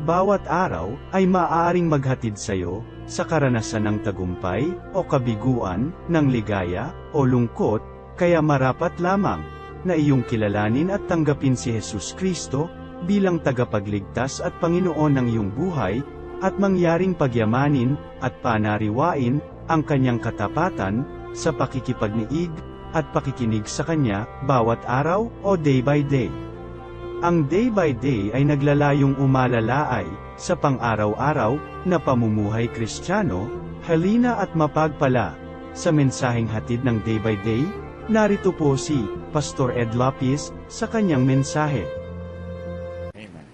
bawat araw ay maaaring maghatid sa iyo sa karanasan ng tagumpay o kabiguan, ng ligaya o lungkot, kaya marapat lamang na iyong kilalanin at tanggapin si Jesus Kristo bilang tagapagligtas at Panginoon ng iyong buhay, at mangyaring pagyamanin at panariwain ang kanyang katapatan sa pakikipagniig at pakikinig sa kanya bawat araw o day by day. Ang day by day ay naglalayong umalalaay sa pang-araw-araw na pamumuhay Kristiyano. Halina at mapagpala sa mensaheng hatid ng day by day. Narito po si Pastor Ed Lapis sa kanyang mensahe. Amen.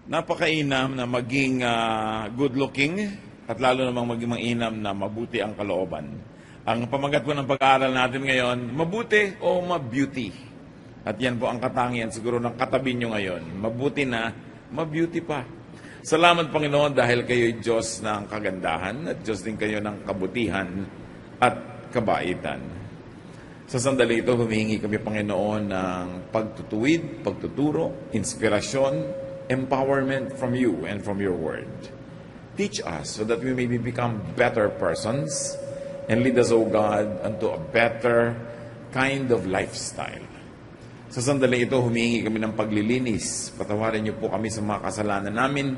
Napakainam na maging good-looking at lalo namang maging mainam na mabuti ang kalooban. Ang pamagat po ng pag-aaral natin ngayon, mabuti o mabeauty. At yan po ang katangian siguro ng katabi nyo ngayon. Mabuti na, mabeauty pa. Salamat Panginoon dahil kayo'y Diyos ng kagandahan at Diyos din kayo ng kabutihan at kabaitan. Sa sandali ito, humihingi kami Panginoon ng pagtutuwid, pagtuturo, inspirasyon, empowerment from you and from your word. Teach us so that we may become better persons and lead us, O God, unto a better kind of lifestyle. Sa sandali ito, humihingi kami ng paglilinis. Patawarin niyo po kami sa mga kasalanan namin.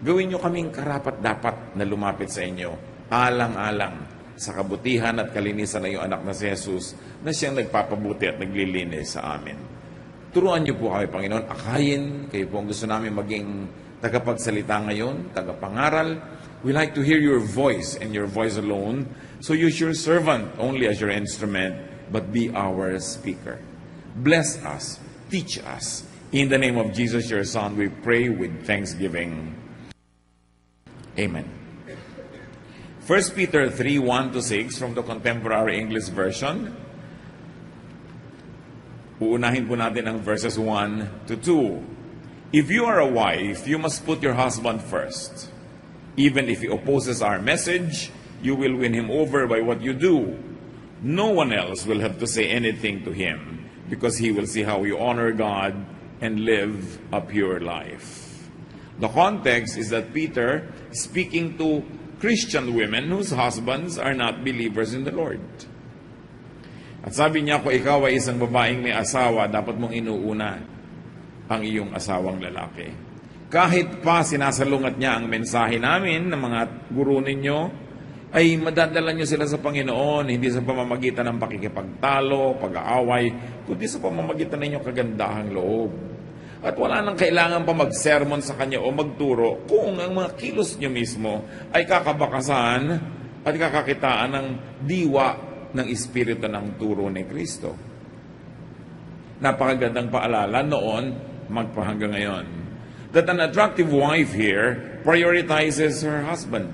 Gawin niyo kaming karapat-dapat na lumapit sa inyo, alang-alang sa kabutihan at kalinisan ng iyong anak na si Jesus na siyang nagpapabuti at naglilinis sa amin. Turuan niyo po kami, Panginoon, akayin. Kayo po ang gusto namin maging tagapagsalita ngayon, tagapangaral. We like to hear your voice and your voice alone. So use your servant only as your instrument, but be our speaker. Bless us, teach us. In the name of Jesus, your Son, we pray with thanksgiving. Amen. 1 Peter 3:1-6 from the Contemporary English Version. Uunahin po natin ang verses 1-2. If you are a wife, you must put your husband first. Even if he opposes our message, you will win him over by what you do. No one else will have to say anything to him, because he will see how you honor God and live a pure life. The context is that Peter is speaking to Christian women whose husbands are not believers in the Lord. At sabi niya, kung ikaw ay isang babaeng may asawa, dapat mong inuuna ang iyong asawang lalaki. Kahit pa sinasalungat niya ang mensahe namin ng mga guro ninyo, ay madadala niyo sila sa Panginoon, hindi sa pamamagitan ng pakikipagtalo, pag-aaway, kundi sa pamamagitan ng inyong kagandahang loob. At wala nang kailangan pa mag-sermon sa kanya o magturo kung ang mga kilos niyo mismo ay kakabakasan at kakakitaan ng diwa ng espiritu ng turo ni Kristo. Napakagandang paalala noon, magpahanggang ngayon, that an attractive wife here prioritizes her husband.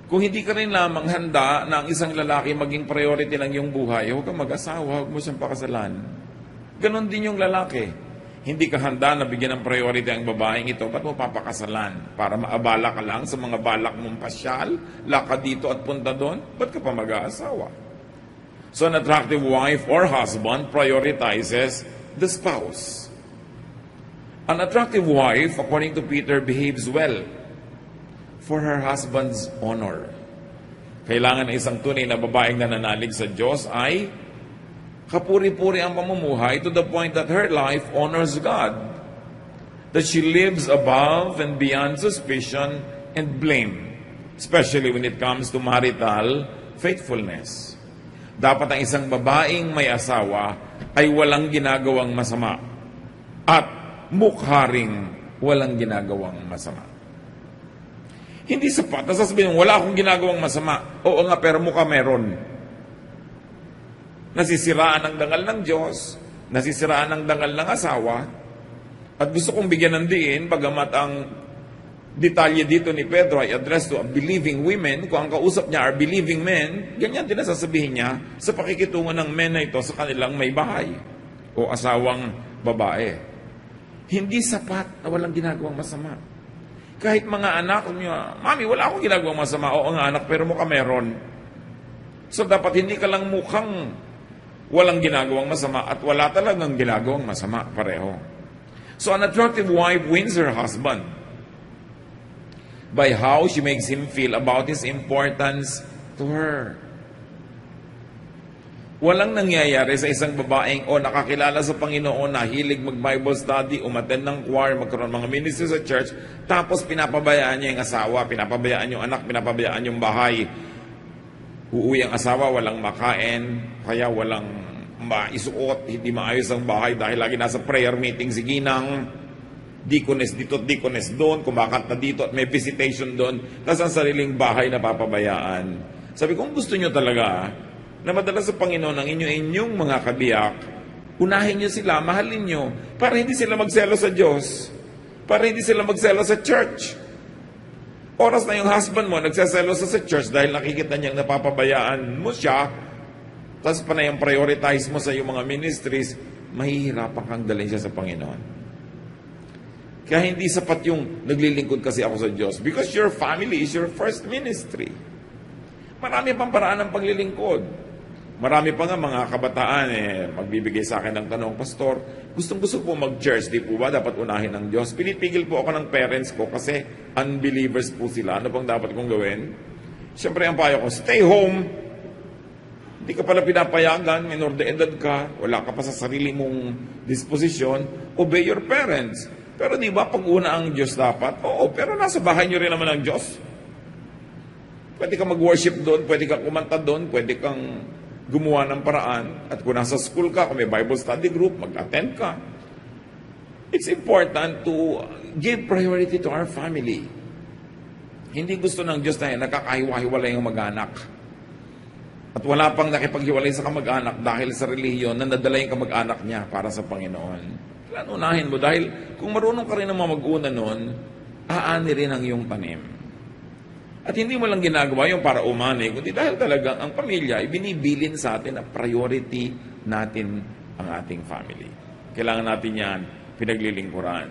Kung hindi ka rin lamang handa na ang isang lalaki maging priority lang yung buhay, huwag kang mag-asawa, huwag mo siyang pakasalan. Ganon din yung lalaki. Hindi ka handa na bigyan ng priority ang babaeng ito, ba't mo papakasalan? Para maabala ka lang sa mga balak mong pasyal, lakad dito at punta doon, ba't ka pa mag-aasawa? So an attractive wife or husband prioritizes the spouse. An attractive wife, according to Peter, behaves well for her husband's honor. Kailangan ng isang tunay na babaeng nananalig sa Diyos ay kapuri-puri ang pamumuhay to the point that her life honors God. That she lives above and beyond suspicion and blame, especially when it comes to marital faithfulness. Dapat ang isang babaeng may asawa ay walang ginagawang masama at mukha ring walang ginagawang masama. Hindi sapat na sasabihin, wala akong ginagawang masama. Oo nga, pero mukha meron. Nasisiraan ang dangal ng Diyos, nasisiraan ang dangal ng asawa, at gusto kong bigyan ng diin, bagamat ang detalye dito ni Pedro ay addressed to believing women, kung ang kausap niya are believing men, ganyan din nasasabihin niya sa pakikitungo ng men na ito sa kanilang may bahay o asawang babae. Hindi sapat na walang ginagawang masama. Kahit mga anak niya, Mami, wala akong ginagawang masama. Oo nga anak, pero mukha meron. So dapat hindi ka lang mukhang Walang ginagawang masama at wala talagang ginagawang masama pareho. So an attractive wife wins her husband by how she makes him feel about his importance to her. Walang nangyayari sa isang babaeng nakakilala sa Panginoon na hilig mag-Bible study, umattend ng choir, magkaroon mga ministry sa church, tapos pinapabayaan niya yung asawa, pinapabayaan yung anak, pinapabayaan yung bahay. Uuwi ang asawa, walang makain, kaya walang maisuot, hindi maayos ang bahay dahil lagi nasa prayer meeting si Ginang, deaconess dito at deaconess doon, kumakanta dito at may visitation doon, tapos ang sariling bahay na papabayaan. Sabi ko, kung gusto nyo talaga na madala sa Panginoon ang inyong mga kabiyak, unahin nyo sila, mahalin nyo, para hindi sila magselo sa Diyos, para hindi sila magselo sa church. Oras na yung husband mo nagseselos sa church dahil nakikita niyang napapabayaan mo siya, tapos pa na yung prioritize mo sa iyong mga ministries, mahihirapan kang dalhin siya sa Panginoon. Kaya hindi sapat yung naglilingkod kasi ako sa Diyos because your family is your first ministry. Marami pang paraan ng paglilingkod. Marami pa nga mga kabataan magbibigay sa akin ng tanong, Pastor, gustong-gusto po mag-church, di po ba dapat unahin ng Diyos? Pinipigil po ako ng parents ko kasi unbelievers po sila. Ano pang dapat kong gawin? Siyempre ang payo ko, stay home. Hindi ka pala pinapayagan, minor de edad ka, wala ka pa sa sarili mong disposisyon, obey your parents. Pero di ba pag una ang Diyos dapat? Oo, pero nasa bahay nyo rin naman ang Diyos. Pwede ka mag-worship doon, pwede ka kumanta doon, pwede kang gumawa ng paraan. At kung nasa school ka, kung may Bible study group, mag-attend ka. It's important to give priority to our family. Hindi gusto ng Diyos na nakakahiwa-hiwalay ang mag-anak. At wala pang nakipaghiwalay sa kamag-anak dahil sa relihiyon na nadala yung kamag-anak niya para sa Panginoon. Kailan unahin mo? Dahil kung marunong ka rin naman mag-una nun, aani rin ang iyong tanim. At hindi mo lang ginagawa yung para umani, kundi dahil talagang ang pamilya ay binibilin sa atin na priority natin ang ating family. Kailangan natin yan pinaglilingkuran.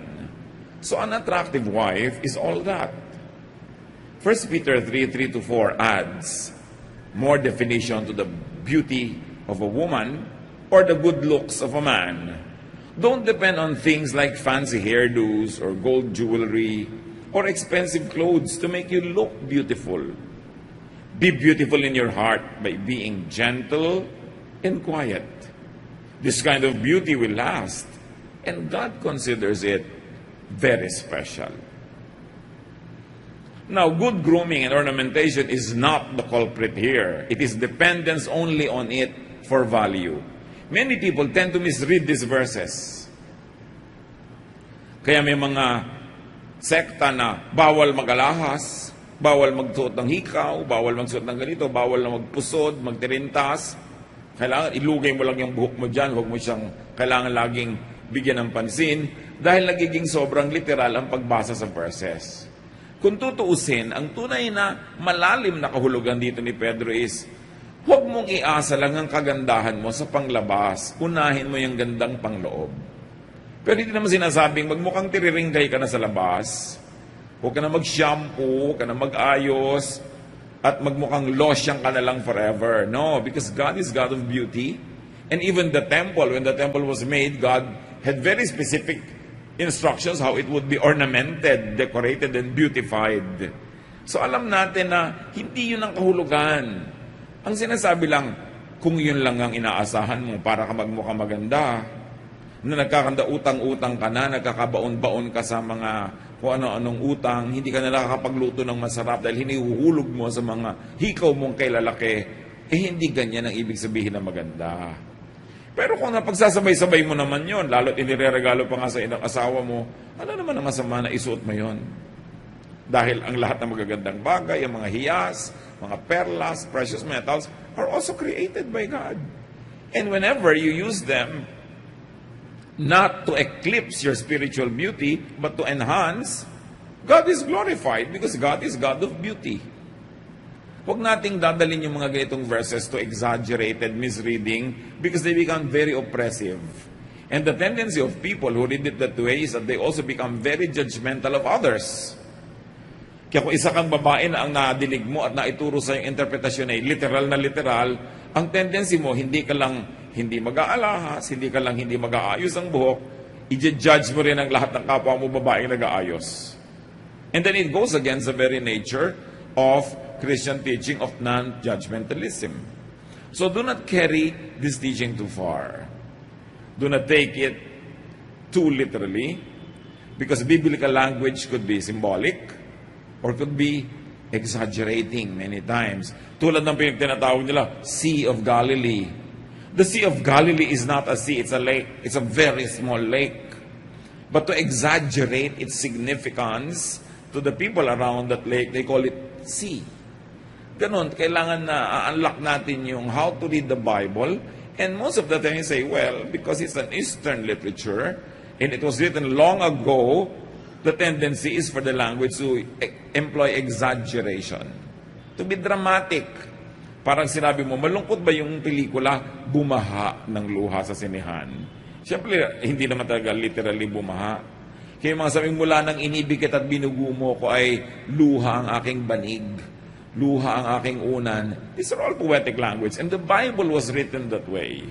So an attractive wife is all that. 1 Peter 3:3-4 adds more definition to the beauty of a woman or the good looks of a man. Don't depend on things like fancy hairdos or gold jewelry or expensive clothes to make you look beautiful. Be beautiful in your heart by being gentle and quiet. This kind of beauty will last, and God considers it very special. Now, good grooming and ornamentation is not the culprit here. It is dependence only on it for value. Many people tend to misread these verses. Kaya may mga sekta na bawal mag-alahas, bawal magsuot ng hikaw, bawal magsuot ng ganito, bawal na magpusod, magtirintas. Kailangan ilugay mo lang yung buhok mo dyan, huwag mo siyang kailangan laging bigyan ng pansin dahil nagiging sobrang literal ang pagbasa sa verses. Kung tutuusin, ang tunay na malalim na kahulugan dito ni Pedro is, huwag mong iasa lang ang kagandahan mo sa panglabas, unahin mo yung gandang pangloob. Pero hindi naman sinasabing magmukhang tiriringgay ka na sa labas, huwag ka na mag-shampoo, huwag ka na mag-ayos, at magmukhang losyang ka na lang forever. No, because God is God of beauty. And even the temple, when the temple was made, God had very specific instructions how it would be ornamented, decorated, and beautified. So alam natin na hindi yun ang kahulugan. Ang sinasabi lang, kung yun lang ang inaasahan mo para ka magmukhang maganda, na nagkakanda utang-utang ka na, nagkakabaon-baon ka sa mga kung ano-anong utang, hindi ka na nakakapagluto ng masarap dahil hinihuhulog mo sa mga hikaw mong kay lalaki, hindi ganyan ang ibig sabihin na maganda. Pero kung napagsasabay-sabay mo naman yon, lalo't inireregalo pa nga sa inang asawa mo, ano naman ang masama na isuot mo yon? Dahil ang lahat ng magagandang bagay, ang mga hiyas, mga perlas, precious metals, are also created by God. And whenever you use them, not to eclipse your spiritual beauty, but to enhance, God is glorified because God is God of beauty. Huwag nating dadalhin yung mga ganitong verses to exaggerated misreading because they become very oppressive. And the tendency of people who read it that way is that they also become very judgmental of others. Kaya kung isa kang babae na ang nadinig mo at naituro sa yung interpretasyon ay literal na literal, ang tendency mo, hindi ka lang hindi mag-aalahas, hindi ka lang hindi mag-aayos ang buhok, i-judge mo rin ang lahat ng kapwa mo babaeng nag-aayos. And then it goes against the very nature of Christian teaching of non-judgmentalism. So do not carry this teaching too far. Do not take it too literally, because biblical language could be symbolic or could be exaggerating many times. Tulad ng tinatawag nila, Sea of Galilee. The Sea of Galilee is not a sea, it's a lake. It's a very small lake. But to exaggerate its significance to the people around that lake, they call it sea. Ganon, kailangan na unlock natin yung how to read the Bible. And most of the time you say, well, because it's an Eastern literature, and it was written long ago, the tendency is for the language to employ exaggeration. To be dramatic. Parang sinabi mo, malungkot ba yung pelikula? Bumaha ng luha sa sinehan. Siyempre, hindi naman talaga literally bumaha. Kaya mga sabing mula ng inibig kita at binugo mo ko ay luha ang aking banig. Luha ang aking unan. These are all poetic language. And the Bible was written that way.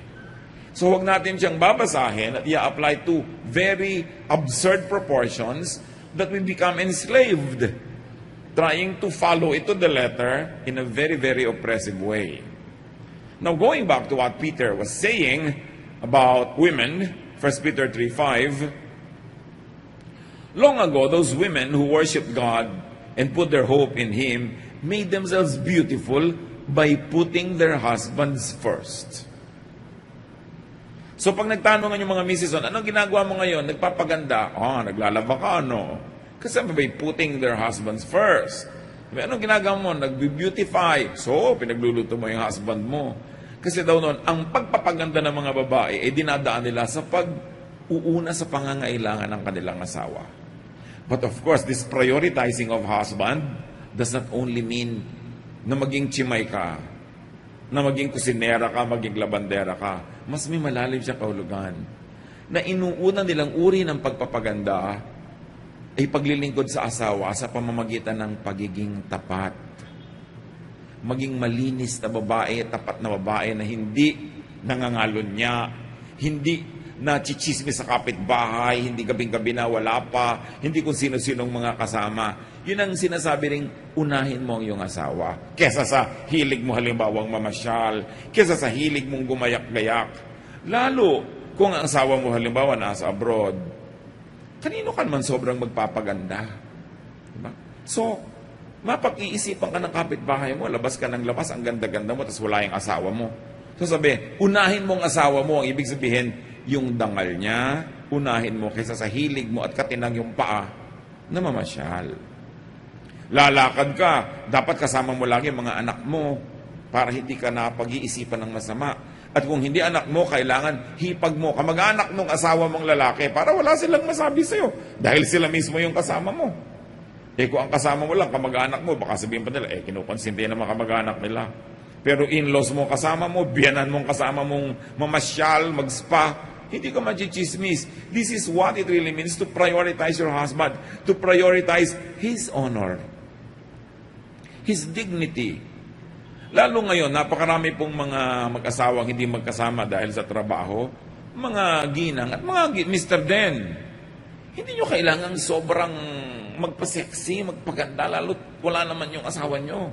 So huwag natin siyang babasahin at i-apply to very absurd proportions that we become enslaved, trying to follow it to the letter in a very, very oppressive way. Now, going back to what Peter was saying about women, 1 Peter 3:5, long ago, those women who worshiped God and put their hope in Him made themselves beautiful by putting their husbands first. So pag nagtanungan yung mga misis, anong ginagawa mo ngayon? Nagpapaganda. Naglalaba ka, ano? Kasi by putting their husbands first. Anong ginagawa mo? Nag-beautify. So, pinagluluto mo yung husband mo. Kasi daw noon, ang pagpapaganda ng mga babae ay dinadaan nila sa pag-uuna sa pangangailangan ng kanilang asawa. But of course, this prioritizing of husband does not only mean na maging chimay ka, na maging kusinera ka, maging labandera ka. Mas may malalim siya kahulugan. Na inuuna nilang uri ng pagpapaganda ay paglilingkod sa asawa sa pamamagitan ng pagiging tapat. Maging malinis na babae, tapat na babae na hindi nangangalon niya, hindi na chichismis sa kapitbahay, hindi gabing-gabi na wala pa, hindi kung sino-sinong mga kasama. Yun ang sinasabi ring unahin mo ang iyong asawa. Kesa sa hilig mo halimbawang mamasyal, kesa sa hilig mong gumayak-gayak. Lalo kung ang asawa mo halimbawa nasa abroad, kanino ka naman sobrang magpapaganda? Diba? So, mapag-iisipan ka ng kapitbahay mo, labas ka ng labas, ang ganda-ganda mo, tapos wala yung asawa mo. So sabi, unahin mo ang asawa mo, ang ibig sabihin, yung dangal niya, unahin mo kaysa sa hilig mo at katinang yung paa na mamasyal. Lalakad ka, dapat kasama mo lagi mga anak mo para hindi ka napag-iisipan ng masama. At kung hindi anak mo, kailangan hipag mo, kamag-anak ng asawa mong lalaki para wala silang masabi sa'yo. Dahil sila mismo yung kasama mo. Kung ang kasama mo lang, kamag-anak mo, baka sabihin pa nila, kinukonsinti naman kamag-anak nila. Pero in-laws mo kasama mo, biyanan mong kasama mong mamasyal, mag-spa, hindi ka machichismis. This is what it really means to prioritize your husband, to prioritize his honor, his dignity. Lalo ngayon, napakarami pong mga mag-asawang hindi magkasama dahil sa trabaho, mga ginang at mga Mr. Den. Hindi nyo kailangan sobrang magpa-sexy, magpaganda, lalo wala naman yung asawa nyo.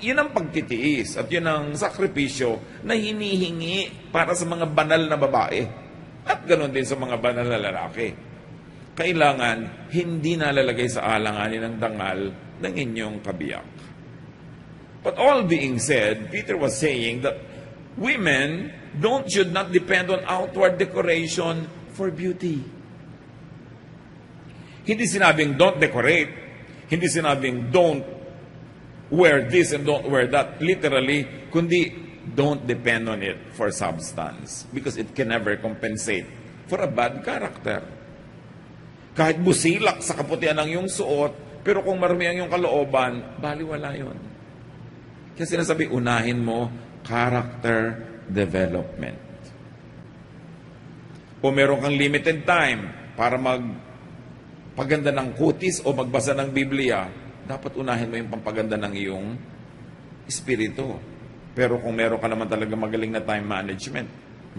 Yun ang pagtitiis at yun ang sakripisyo na hinihingi para sa mga banal na babae at ganoon din sa mga banal na lalaki. Kailangan hindi nalalagay sa alanganin ng dangal ng inyong kabiyak. But all being said, Peter was saying that women should not depend on outward decoration for beauty. Hindi sinabing don't decorate. Hindi sinabing don't wear this and don't wear that. Literally, kundi don't depend on it for substance because it can never compensate for a bad character. Kahit busilak sa kaputian ng iyong suot, pero kung marami ang iyong kalooban, baliwala yun. Kasi sinasabi, unahin mo character development. O meron kang limited time para magpaganda ng kutis o magbasa ng Biblia, dapat unahin mo yung pampaganda ng iyong espiritu. Pero kung meron ka naman talaga magaling na time management,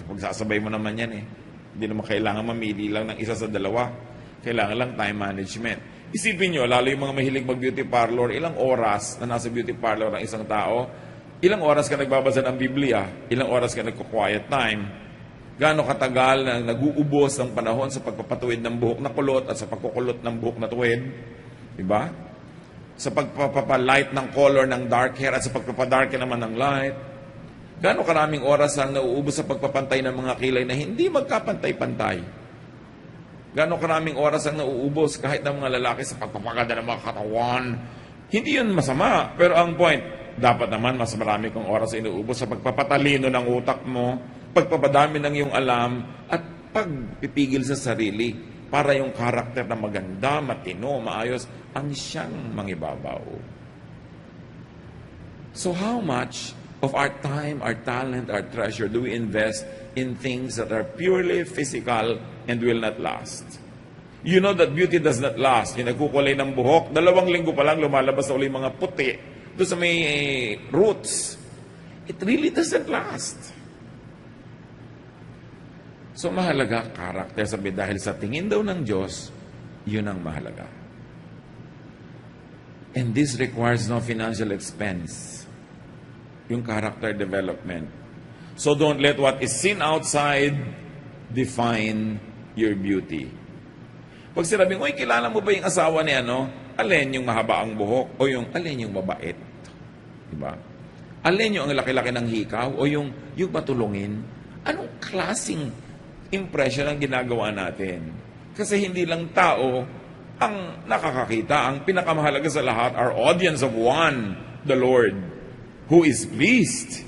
pagsasabay mo naman yan eh. Hindi naman kailangan mamili lang ng isa sa dalawa. Kailangan lang time management. Isipin nyo, lalo yung mga mahilig mag-beauty parlor, ilang oras na nasa beauty parlor ang isang tao, ilang oras ka nagbabasa ng Biblia, ilang oras ka nagko-quiet time, gaano katagal na nag-uubos ng panahon sa pagpapatuwid ng buhok na kulot at sa pagkukulot ng buhok na tuwid, diba? Sa pagpapalight ng color ng dark hair at sa pagpapadarken naman ng light, gaano karaming oras ang nauubos sa pagpapantay ng mga kilay na hindi magkapantay-pantay. Gaano karaming oras ang nauubos kahit ng mga lalaki sa pagpapaganda ng mga katawan. Hindi yun masama. Pero ang point, dapat naman mas marami kong oras inuubos sa pagpapatalino ng utak mo, pagpapadami ng iyong alam, at pagpipigil sa sarili para yung karakter na maganda, matino, maayos, ang siyang mangibabaw. So how much of our time, our talent, our treasure do we invest in things that are purely physical and will not last? You know that beauty does not last. Yung nagkukulay ng buhok, 2 linggo pa lang lumalabas na ulit mga puti doon sa may roots. It really doesn't last. So mahalaga, karakter, sabi, dahil sa tingin daw ng Diyos, yun ang mahalaga. And this requires no financial expense. Yung character development. So don't let what is seen outside define your beauty. Pag sinabing, uy, kilala mo ba yung asawa ni ano? Alin yung mahaba ang buhok? O yung alin yung mabait? Diba? Alin yung ang laki-laki ng hikaw? O yung matulungin? Anong klaseng impression ang ginagawa natin? Kasi hindi lang tao ang nakakakita. Ang pinakamahalaga sa lahat, our audience of one, the Lord, who is pleased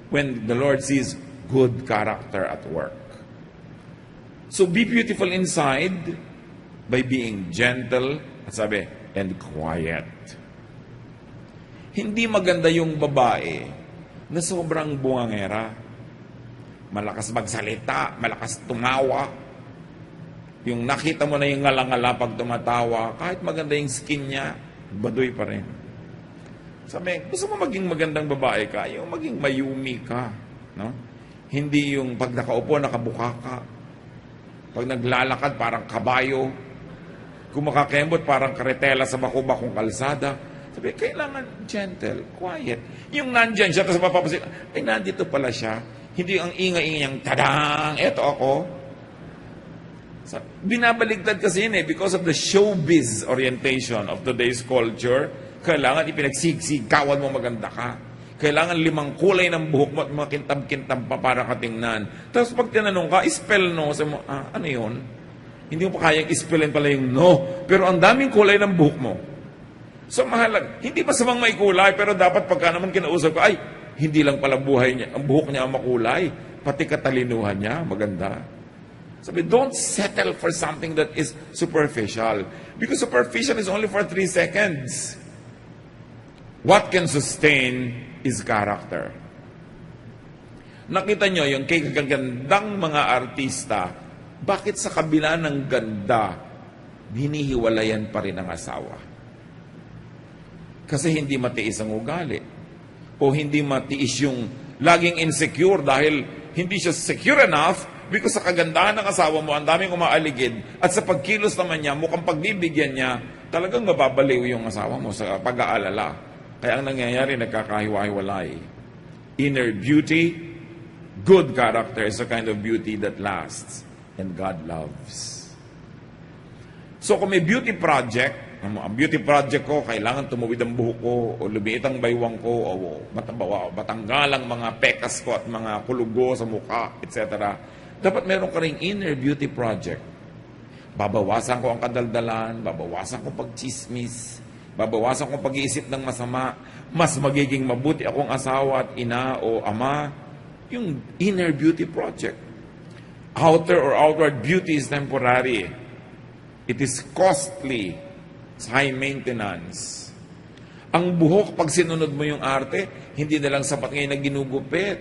when the Lord sees good character at work. So be beautiful inside by being gentle, at sabi, and quiet. Hindi maganda yung babae na sobrang bungangera. Malakas magsalita, malakas tumawa. Yung nakita mo na yung ngala-ngala pag tumatawa, kahit maganda yung skin niya, baduy pa rin. Sabi, gusto mo maging magandang babae ka, yung maging mayumi ka. No? Hindi yung pag nakaupo, nakabuka ka. Pag naglalakad, parang kabayo. Kung makakembot, parang karetela sa bakubakong kalsada. Sabi, kailangan gentle, quiet. Yung nandyan siya, tapos mapapasin, ay, nandito pala siya. Hindi ang ingay-ingay niyang, tadang, eto ako. Binabaligtad kasi yun because of the showbiz orientation of today's culture. Kailangan ipinagsig-sigawan mo maganda ka. Kailangan 5 kulay ng buhok mo at mga kintab-kintab pa para katingnan. Tapos pag tinanong ka, spell no. Sabi mo, ano yun? Hindi mo pa kayang ispellin pala yung no. Pero ang daming kulay ng buhok mo. So mahalag. Hindi masamang may kulay, pero dapat pagka naman kinausap ko, ay, hindi lang pala buhay niya, ang buhok niya ang makulay. Pati katalinuhan niya, maganda. Sabi, don't settle for something that is superficial. Because superficial is only for 3 seconds. What can sustain is character. Nakita nyo yung kagagandang mga artista, bakit sa kabila ng ganda, hinihiwalayan pa rin ang asawa? Kasi hindi matiis ang ugali. O hindi matiis yung laging insecure dahil hindi siya secure enough because sa kagandahan ng asawa mo, ang daming umaaligid at sa pagkilos naman niya, mukhang pagbibigyan niya, talagang mababaliw yung asawa mo sa pag-aalala. Kaya ang nangyayari, nagkakahiwa-hiwalay. Inner beauty, good character is a kind of beauty that lasts and God loves. So kung may beauty project, ang beauty project ko, kailangan tumuwid ang buhok ko, o lumiit ang baywang ko, o matanggal ang mga pekas ko at mga kulugo sa mukha, etc. Dapat meron ka ring inner beauty project. Babawasan ko ang kadaldalan, babawasan ko pagchismis, babawasan ko pag-iisip ng masama, mas magiging mabuti akong asawa at ina o ama, yung inner beauty project. Outer or outward beauty is temporary. It is costly. It's high maintenance. Ang buhok, pag sinunod mo yung arte, hindi na lang sapat ngayon na ginugupit.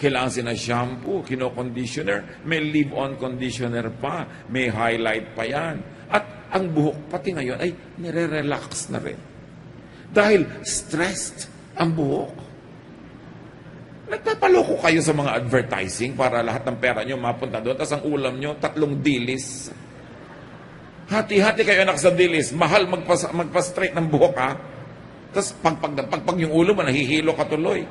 Kailangan sina-shampoo, kino-conditioner, may leave-on conditioner pa, may highlight pa yan. At ang buhok, pati ngayon, ay nire-relax na rin. Dahil stressed ang buhok. Nagpapaloko kayo sa mga advertising para lahat ng pera nyo mapunta doon, tapos ang ulam nyo, 3 dilis. Hati-hati kayo anak sa dilis, mahal magpa-straight ng buhok ha. Tapos pagpag yung ulo mo, nahihilo ka tuloy.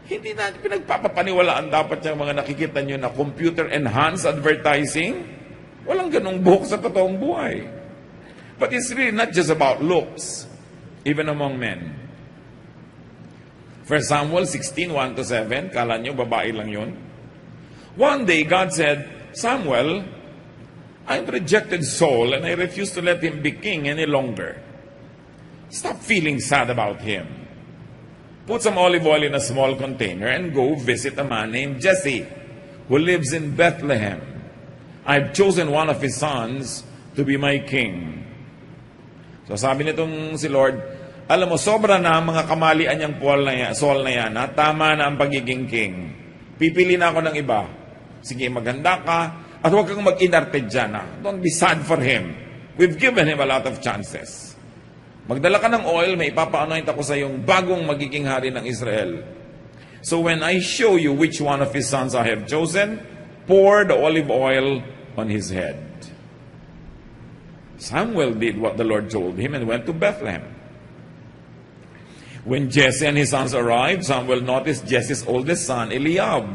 Hindi natin pinagpapapaniwalaan dapat yung mga nakikita nyo na computer-enhanced advertising. Walang ganong buhok sa totoong buhay. But it's really not just about looks, even among men. 1 Samuel 16, 1-7, kala nyo babae lang yun. One day, God said, Samuel, I've rejected Saul and I refuse to let him be king any longer. Stop feeling sad about him. Put some olive oil in a small container and go visit a man named Jesse, who lives in Bethlehem. I've chosen one of his sons to be my king. So sabi nitong si Lord, alam mo, sobra na ang mga kamalian niyang Saul na yan, ha? Tama na ang pagiging king. Pipili na ako ng iba. Sige, maganda ka, at huwag kang mag-inarte dyan, ha? Don't be sad for him. We've given him a lot of chances. Magdala ka ng oil, may ipapa-anoint ako sa iyong bagong magiging hari ng Israel. So when I show you which one of his sons I have chosen, pour the olive oil on his head. Samuel did what the Lord told him and went to Bethlehem. When Jesse and his sons arrived, Samuel noticed Jesse's oldest son, Eliab.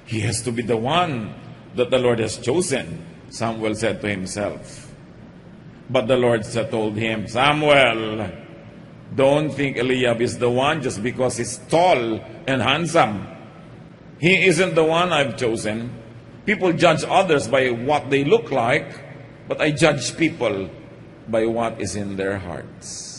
He has to be the one that the Lord has chosen, Samuel said to himself. But the Lord told him, Samuel, don't think Eliab is the one just because he's tall and handsome. He isn't the one I've chosen. People judge others by what they look like, but I judge people by what is in their hearts.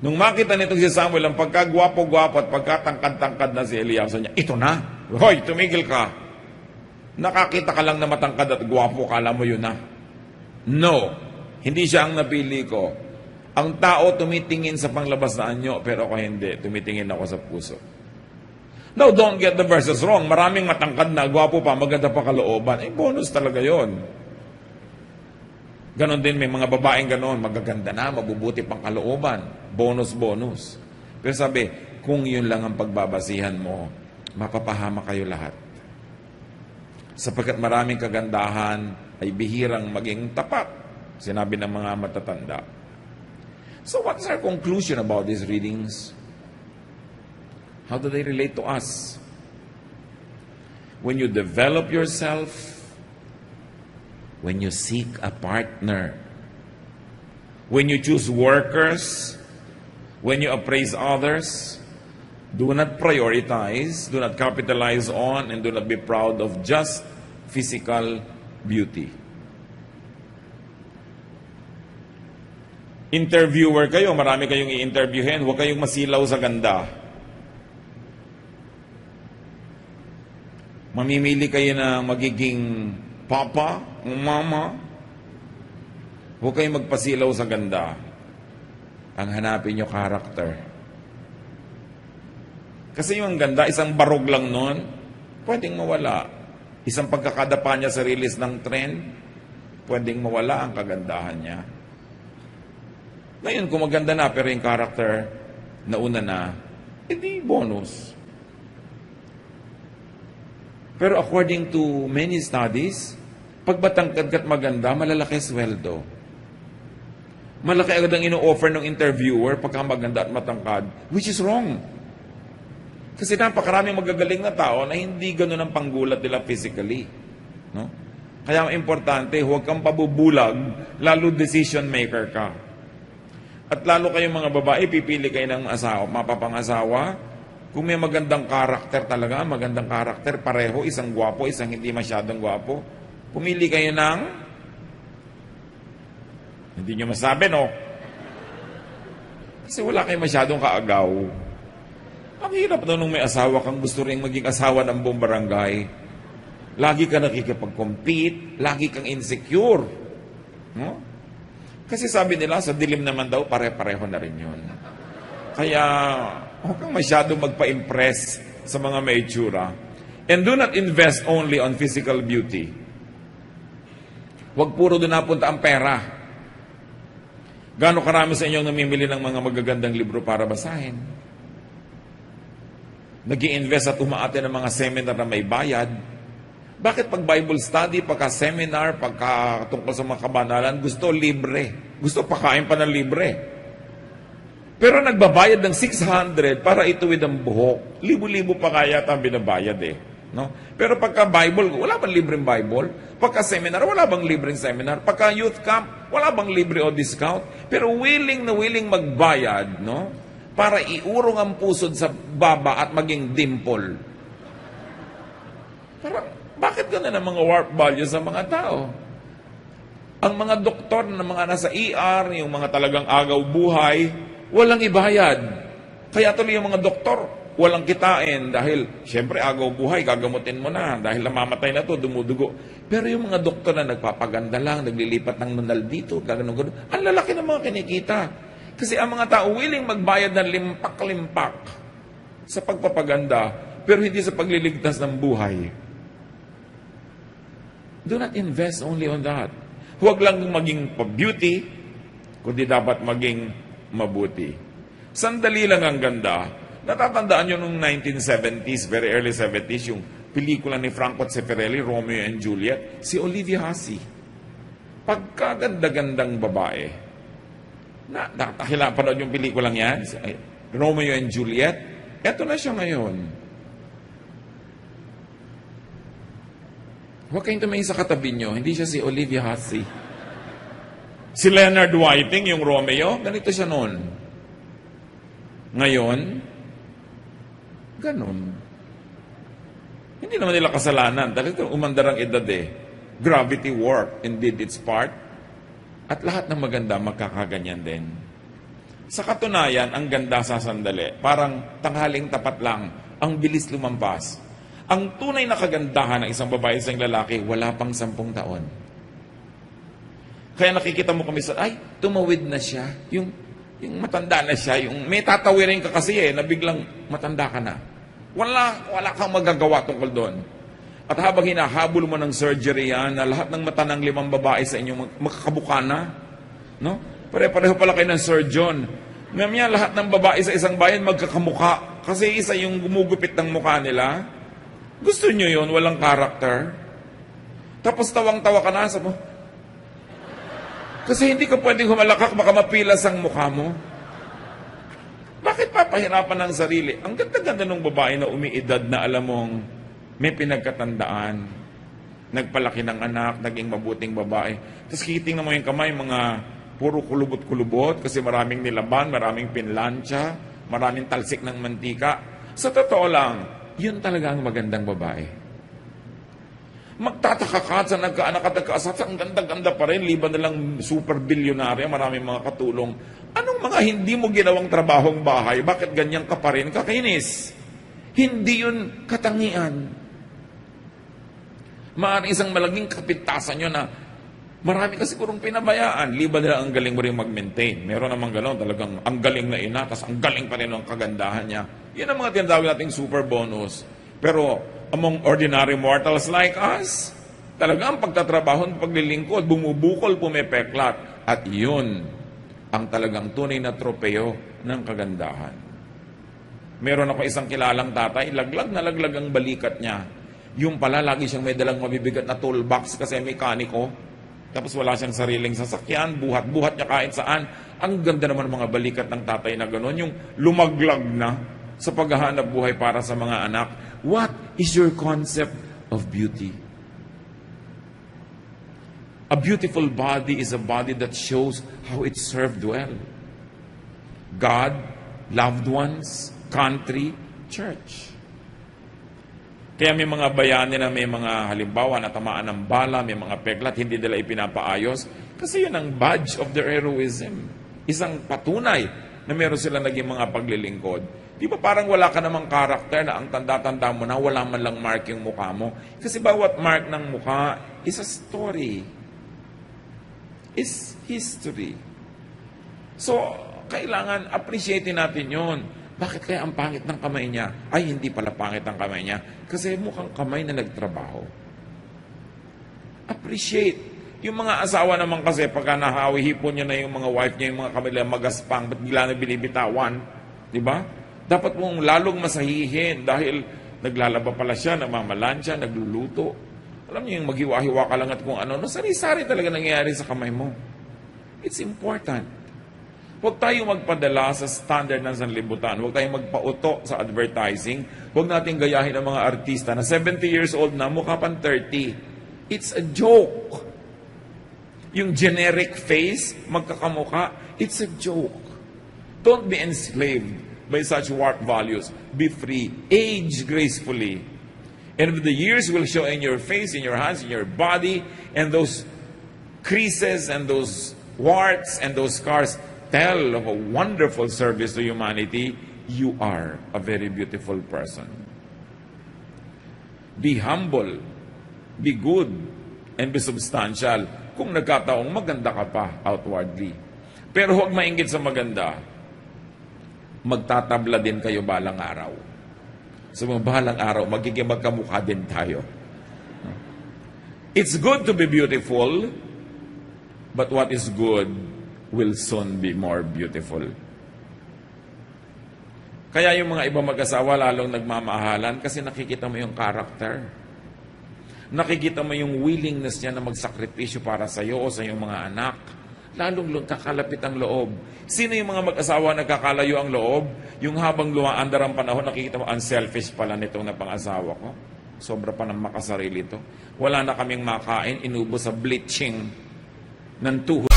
Nung makita nitong si Samuel, ang pagkagwapo-gwapo at pagkatangkad-tangkad na si Eliab, sa niya, ito na. Hoy, tumigil ka. Nakakita ka lang na matangkad at gwapo, kala mo yun na. No, hindi siya ang napili ko. Ang tao tumitingin sa panglabas na anyo, pero ako hindi. Tumitingin ako sa puso. Now, don't get the verses wrong. Maraming matangkad na, gwapo pa, maganda pa kalooban. Bonus talaga yon. Ganon din, may mga babaeng ganon, magaganda na, mabubuti pang kalooban. Bonus. Pero sabi, kung yun lang ang pagbabasihan mo, mapapahama kayo lahat. Sapagkat maraming kagandahan ay bihirang maging tapat, sinabi ng mga matatanda. So what is our conclusion about these readings? How do they relate to us? When you develop yourself, when you seek a partner, when you choose workers, when you appraise others, do not prioritize, do not capitalize on, and do not be proud of just physical beauty. Interviewer kayo, marami kayong i-interviewin, huwag kayong masilaw sa ganda. Mamimili kayo na magiging papa, mama. Huwag kayong magpasilaw sa ganda. Ang hanapin nyo, character. Kasi yung ganda, isang barog lang nun, pwedeng mawala. Isang pagkakadapa niya sa release ng trend, pwedeng mawala ang kagandahan niya. Ngayon, kung maganda na, pero yung character, nauna na, edi bonus. Pero according to many studies, pag batangkad ka't maganda, malalaki sweldo. Malaki agad ang ino-offer ng interviewer pagka maganda at matangkad, which is wrong. Kasi napakaraming magagaling na tao na hindi ganun ang panggulat nila physically. No? Kaya ang importante, huwag kang pabubulag, lalo decision maker ka. At lalo kayong mga babae, pipili kayo ng asawa, mapapangasawa. Kung may magandang karakter talaga, magandang karakter, pareho, isang gwapo, isang hindi masyadong gwapo, pumili kayo ng, hindi nyo masabi, no? Kasi wala kayo masyadong kaagaw. Ang hirap na nung may asawa kang gusto rin maging asawa ng buong barangay. Lagi ka nakikipag-compete, lagi kang insecure. No? Kasi sabi nila, sa dilim naman daw, pare-pareho na rin yun. Kaya, huwag kang masyadong magpa-impress sa mga may itsura. And do not invest only on physical beauty. Huwag puro doon napunta ang pera. Gaano karami sa inyo namimili ng mga magagandang libro para basahin? Nag-i-invest at umaate ng mga seminar na may bayad. Bakit pag Bible study, pagka seminar, pagka tungkol sa mga kabanalan, gusto libre. Gusto pakain pa ng libre. Pero nagbabayad ng 600 para ituwid ang buhok. Libo-libo pa kaya ang binabayad eh. No? Pero pagka Bible, wala bang libreng Bible? Pagka seminar, wala bang libreng seminar? Pagka youth camp, wala bang libre o discount? Pero willing na willing magbayad, no? Para iurong ang pusod sa baba at maging dimple. Parang, bakit ganun ang mga warp values sa mga tao? Ang mga doktor na mga nasa ER, yung mga talagang agaw buhay, walang ibayad. Kaya tuloy yung mga doktor, walang kitain dahil, syempre, agaw buhay, gagamutin mo na dahil namamatay na to, dumudugo. Pero yung mga doktor na nagpapaganda lang, naglilipat ng nunal dito, gano'n, ang lalaki ng mga kinikita. Kasi ang mga tao willing magbayad ng limpak-limpak sa pagpapaganda, pero hindi sa pagliligtas ng buhay. Do not invest only on that. Huwag lang maging pa-beauty, kundi dapat maging mabuti. Sandali lang ang ganda. Natatandaan nyo nung 1970s, very early 70s, yung pelikula ni Franco Zeffirelli, Romeo and Juliet, si Olivia Hussey. Pagkaganda-gandang babae. Panood yung pelikulang yan, Romeo and Juliet, eto na siya ngayon. Huwag kayong tumingin sa katabi nyo, hindi siya si Olivia Hussey. Si Leonard Whiting, yung Romeo, ganito siya noon. Ngayon, ganon. Hindi naman nila kasalanan. Dahil ito, umandarang edad eh. Gravity work, indeed its part. At lahat ng maganda, magkakaganyan din. Sa katunayan, ang ganda sa sandali. Parang tanghaling tapat lang. Ang bilis lumampas. Ang tunay na kagandahan ng isang babae sa isang lalaki, wala pang 10 taon. Kaya nakikita mo kami sa, ay, tumawid na siya. Yung matanda na siya. Yung may tatawirin ka kasi na biglang matanda ka na. Wala kang magagawa tungkol doon. At habang hinahabol mo ng surgery yan, na lahat ng mata ng 5 babae sa inyo makakabuka na, no? Pare-pareho pala kayo ng surgeon. Mamaya lahat ng babae sa isang bayan magkakamuka. Kasi isa yung gumugupit ng mukha nila. Gusto nyo yun, walang karakter. Tapos tawang-tawa ka na, sabi mo, kasi hindi ka pwedeng humalakak, baka mapilas ang mukha mo. Bakit papahirapan ng sarili? Ang ganda-ganda ng babae na umiidad na alam mong may pinagkatandaan, nagpalaki ng anak, naging mabuting babae. Tapos kikitingnan mo yung kamay, mga puro kulubot-kulubot, kasi maraming nilaban, maraming pinlansya, maraming talsik ng mantika. Sa totoo lang, yun talaga ang magandang babae. Magtataka ka sa nagkaanak at nagkaasat, ang ganda-ganda pa rin, liban na lang super bilyonarya, maraming mga katulong. Anong mga hindi mo ginawang trabahong bahay? Bakit ganyan ka pa rin? Kakainis. Hindi yun katangian. Maaaring isang malaging kapintasan nyo na marami kasi kurong pinabayaan. Liban nila ang galing mo rin mag-maintain. Meron namang gano'n, talagang ang galing na ina, tas ang galing pa rin ang kagandahan niya. Yan ang mga tinatawag nating super bonus. Pero among ordinary mortals like us, talagang pagtatrabaho, paglilingkod, bumubukol, pumepeklat. At yun ang talagang tunay na tropeo ng kagandahan. Meron ako isang kilalang tatay, laglag na laglag ang balikat niya. Yung pala, lagi siyang may dalang mabibigat na toolbox kasi mekaniko. Tapos wala siyang sariling sasakyan, buhat-buhat niya kahit saan. Ang ganda naman ng mga balikat ng tatay na gano'n, yung lumaglag na sa paghahanap buhay para sa mga anak. What is your concept of beauty? A beautiful body is a body that shows how it served well. God, loved ones, country, church. Kaya may mga bayani na may mga halimbawa na tamaan ng bala, may mga peklat, hindi nila ipinapaayos. Kasi yun ang badge of their heroism. Isang patunay na meron sila naging mga paglilingkod. Di ba parang wala ka namang karakter na ang tanda-tanda mo na wala man lang mark yung mukha mo? Kasi bawat mark ng mukha is a story. Is history. So, kailangan appreciate natin yon. Bakit kaya ang pangit ng kamay niya? Ay, hindi pala pangit ang kamay niya. Kasi mukhang kamay na nagtrabaho. Appreciate. Yung mga asawa naman kasi, pagka nahawi-hipon niya na yung mga wife niya, yung mga kamay nila magaspang, ba't bigla na binibitawan? Di ba? Dapat mong lalong masahihin dahil naglalaba pala siya, namamalansya, nagluluto. Alam niyo yung maghiwa-hiwa ka lang at kung ano, sari-sari talaga nangyayari sa kamay mo. It's important. Huwag tayong magpadala sa standard ng sanlibutan. Huwag tayong magpauto sa advertising. Huwag natin gayahin ang mga artista na 70 years old na, mukha pang 30. It's a joke. Yung generic face, magkakamukha, it's a joke. Don't be enslaved by such warped values. Be free. Age gracefully. And the years will show in your face, in your hands, in your body, and those creases and those warts and those scars tell of a wonderful service to humanity. You are a very beautiful person. Be humble, be good, and be substantial. Kung nagkataong maganda ka pa outwardly. Pero huwag mainggit sa maganda. Magtatabla din kayo balang araw. Sa mga balang araw, magiging magkamukha din tayo. It's good to be beautiful, but what is good will soon be more beautiful. Kaya yung mga ibang mag-asawa lalong nagmamahalan kasi nakikita mo yung character. Nakikita mo yung willingness niya na magsakripisyo para sa iyo o sa iyong mga anak. Lalong kakalapit ang loob. Sino yung mga mag-asawa nagkakalayo ang loob? Yung habang lumaandar ang panahon, nakikita mo, unselfish pala nitong na pang-asawa ko. Sobra pa ng makasarili to. Wala na kaming makain, inubo sa bleaching ng tuhod.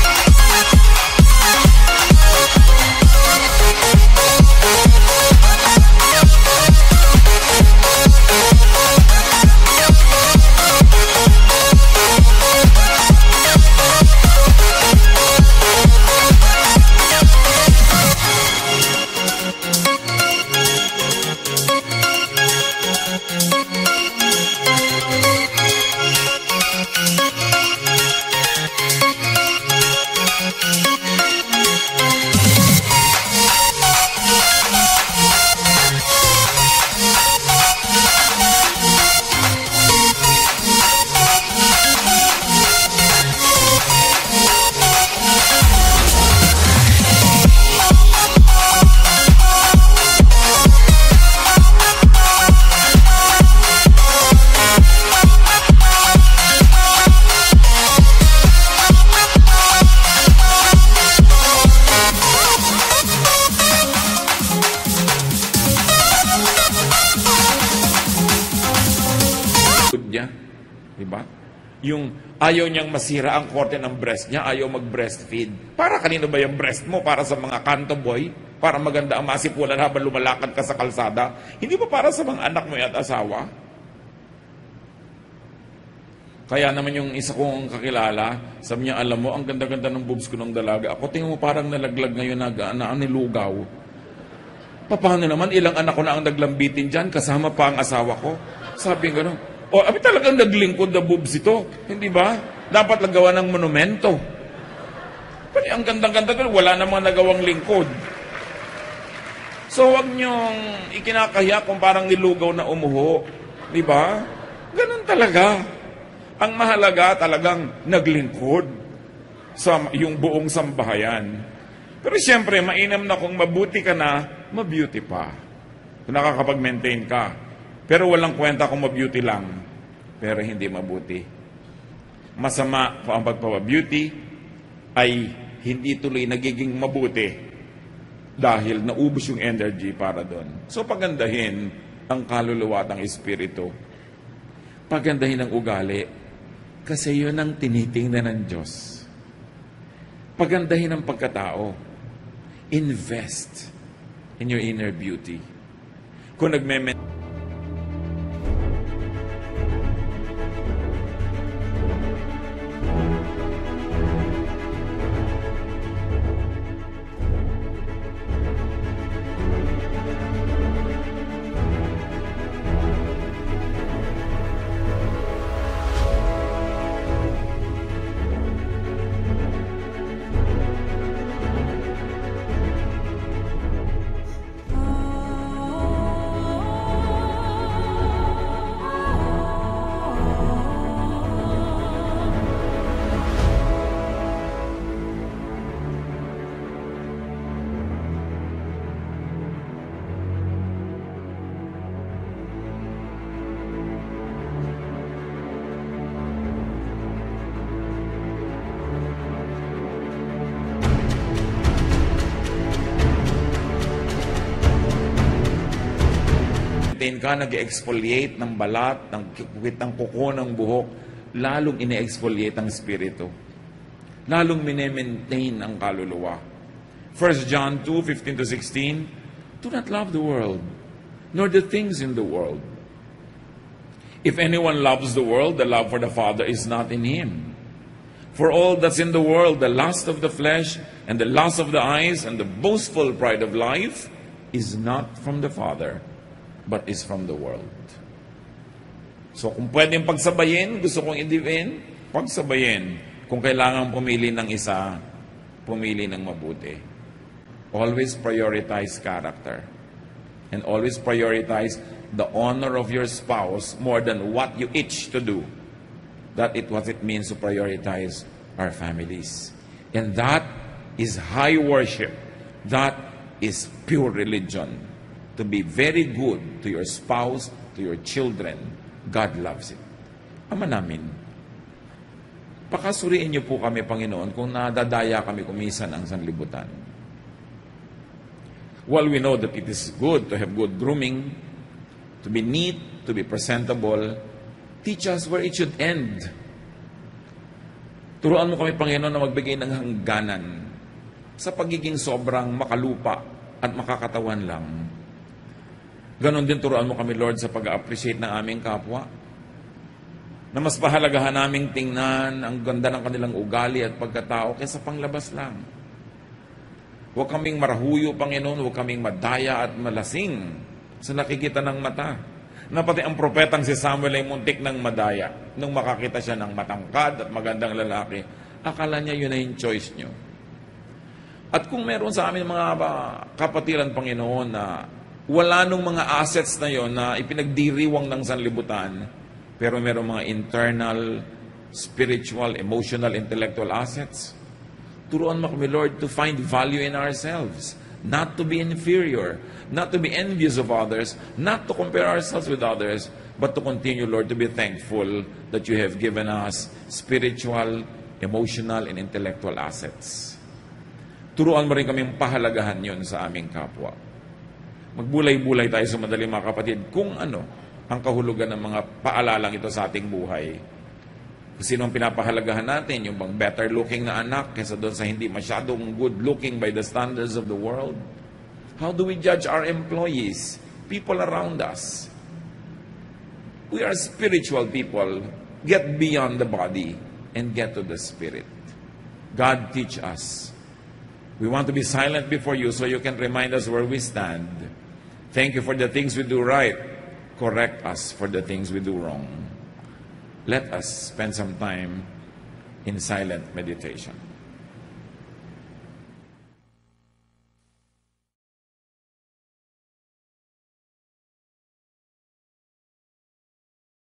Niya, diba? Yung ayaw niyang masira ang korte ng breast niya, ayaw mag-breastfeed. Para kanino ba yung breast mo? Para sa mga kanto boy? Para maganda ang masipulan habang lumalakad ka sa kalsada? Hindi ba para sa mga anak mo at asawa? Kaya naman yung isa kong kakilala, sabi niya, alam mo, ang ganda-ganda ng boobs ko ng dalaga. Ako, tingin mo parang nalaglag ngayon na nilugaw. Paano naman, ilang anak ko na ang naglambitin dyan, kasama pa ang asawa ko. Sabi nga gano'n. O, abi talagang naglingkod na boobs ito. Hindi ba? Dapat nagawa ng monumento. Pero ang gandang-ganda doon, wala namang nagawang lingkod. So, wag niyong ikinakahiya kung parang nilugaw na umuho. Di ba? Ganun talaga. Ang mahalaga talagang naglingkod sa yung buong sambahayan. Pero siyempre, mainam na kung mabuti ka na, mabeauty pa. Kung nakakapag-maintain ka. Pero walang kwenta kung mabeauty lang, pero hindi mabuti. Masama kung ang pagpapabeauty ay hindi tuloy nagiging mabuti dahil naubos yung energy para doon. So pagandahin ang kaluluwa at ang espiritu. Pagandahin ang ugali kasi yun ang tinitingnan ng Diyos. Pagandahin ang pagkatao. Invest in your inner beauty. Kung nagme-maintain ka, nag-exfoliate ng balat, ng kuko ng buhok, lalong ine-exfoliate ang spirito. Lalong mine-maintain ang kaluluwa. 1 John 2:15-16, do not love the world, nor the things in the world. If anyone loves the world, the love for the Father is not in him. For all that's in the world, the lust of the flesh, and the lust of the eyes, and the boastful pride of life, is not from the Father, but is from the world. So kung pwedeng pagsabayin, gusto kong i-divin, pagsabayin. Kung kailangan pumili ng isa, pumili ng mabuti. Always prioritize character. And always prioritize the honor of your spouse more than what you itch to do. That is what it means to prioritize our families. And that is high worship. That is pure religion. To be very good to your spouse, to your children. God loves it. Ama namin, pakasuriin niyo po kami, Panginoon, kung nadadaya kami kumisan ang sanlibutan. While we know that it is good to have good grooming, to be neat, to be presentable, teach us where it should end. Turuan mo kami, Panginoon, na magbigay ng hangganan sa pagiging sobrang makalupa at makakatawan lang. Ganon din turuan mo kami, Lord, sa pag-appreciate ng aming kapwa. Na mas pahalagahan naming tingnan ang ganda ng kanilang ugali at pagkatao kaysa panglabas lang. Huwag kaming marahuyo, Panginoon, huwag kaming madaya at malasing sa nakikita ng mata. Na pati ang propetang si Samuel ay muntik ng madaya. Nung makakita siya ng matangkad at magandang lalaki, akala niya yun na yung choice niyo. At kung meron sa amin mga kapatiran, Panginoon, na wala nung mga assets na yon na ipinagdiriwang ng sanlibutan, pero meron mga internal, spiritual, emotional, intellectual assets, turuan mo kami, Lord, to find value in ourselves, not to be inferior, not to be envious of others, not to compare ourselves with others, but to continue, Lord, to be thankful that you have given us spiritual, emotional, and intellectual assets. Turuan mo rin kaming pahalagahan yon sa aming kapwa. Magbulay-bulay tayo sa madali, mga kapatid, kung ano ang kahulugan ng mga paalalang ito sa ating buhay. Kung sino ang pinapahalagahan natin, yung bang better-looking na anak kaysa doon sa hindi masyadong good-looking by the standards of the world. How do we judge our employees, people around us? We are spiritual people. Get beyond the body and get to the spirit. God, teach us. We want to be silent before you so you can remind us where we stand. Thank you for the things we do right. Correct us for the things we do wrong. Let us spend some time in silent meditation.